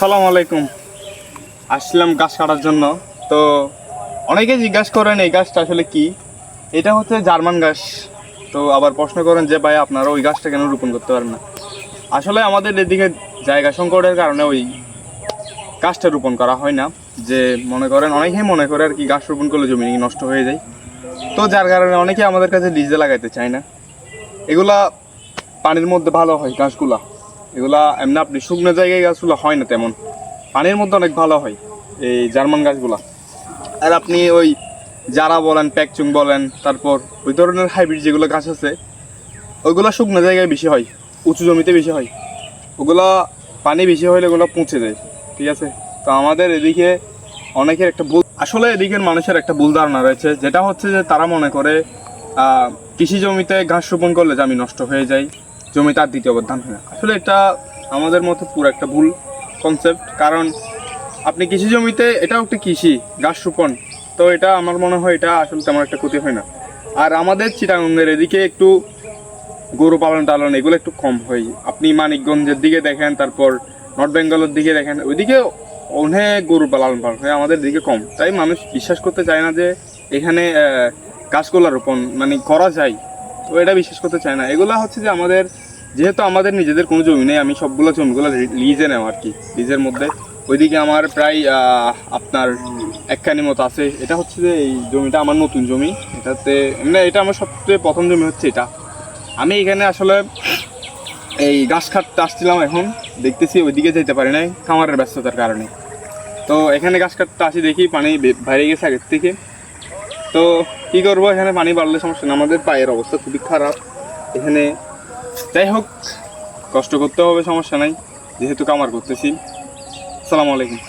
আসসালামু আলাইকুম। আসলাম গাছ কাটার জন্য। তো অনেকে জিজ্ঞাসা করেন এই গাছটা আসলে কি। এটা হচ্ছে জার্মান গাছ। তো আবার প্রশ্ন করেন যে ভাই আপনারা ওই গাছটা কেন রোপণ করতে পারেন না। আসলে আমাদের এদিকে জায়গা সংকটের কারণে ওই গাছটা রোপণ করা হয় না। যে অনেকেই মনে করে আর কি গাছ রোপণ করলে জমি নাকি নষ্ট হয়ে যায়। তো যার কারণে অনেকে আমাদের কাছে লিজে লাগাইতে চায় না। এগুলা পানির মধ্যে ভালো হয় গাছগুলা। এগুলা এমনি আপনি শুকনো জায়গায় গাছগুলো হয় না তেমন, পানির মধ্যে অনেক ভালো হয় এই জার্মান গাছগুলা। আর আপনি ওই জারা বলেন, প্যাকচুং বলেন, তারপর ওই ধরনের হাইব্রিড যেগুলো গাছ আছে ওইগুলো শুকনো জায়গায় বেশি হয়, উঁচু জমিতে বেশি হয়। ওগুলা পানি বেশি হলে ওগুলো পচে যায়, ঠিক আছে। তো আমাদের এদিকে অনেকের একটা ভুল, আসলে এদিকের মানুষের একটা ভুল ধারণা রয়েছে, যেটা হচ্ছে যে তারা মনে করে কৃষি জমিতে ঘাস রোপণ করলে জমি নষ্ট হয়ে যায়, জমি তার দ্বিতীয়বার ধান হয় না। আসলে এটা আমাদের মতো পুরো একটা ভুল কনসেপ্ট। কারণ আপনি কৃষি জমিতে, এটাও একটা কৃষি, ঘাস রোপণ, তো এটা আমার মনে হয় এটা আসলে তেমন একটা ক্ষতি হয় না। আর আমাদের চিটাগংয়ের এদিকে একটু গরু পালন টালন এগুলো একটু কম হয়। আপনি মানিকগঞ্জের দিকে দেখেন, তারপর নর্থ বেঙ্গলের দিকে দেখেন, ওইদিকে অনেক গরু পালন হয়, আমাদের দিকে কম। তাই মানুষ বিশ্বাস করতে চায় না যে এখানে গাছগুলা রোপণ করা যায়। তো এটা বিশ্বাস করতে চায় না। এগুলা হচ্ছে যে আমাদের, যেহেতু আমাদের নিজেদের কোনো জমি নেই, আমি সবগুলো জমিগুলো লিজে নেওয়া আর কি। লিজের মধ্যে ওইদিকে আমার প্রায় আপনার একখানি মতো আছে। এটা হচ্ছে যে এই জমিটা আমার নতুন জমি। এটাতে এটা আমার সবচেয়ে প্রথম জমি হচ্ছে এটা। আমি এখানে আসলে এই গাছ কাটতে আসছিলাম, এখন দেখতেছি ওইদিকে যেতে পারি নাই খামারের ব্যস্ততার কারণে। তো এখানে গাছ কাটতে আসি, দেখি পানি বাইরে গেছে আগের থেকে। তো কী করবো, এখানে পানি বাড়লে সমস্যা না, আমাদের পায়ের অবস্থা খুবই খারাপ এখানে। যাই হোক, কষ্ট করতে হবে, সমস্যা নাই, যেহেতু কামার করতেছি। আসসালামু আলাইকুম।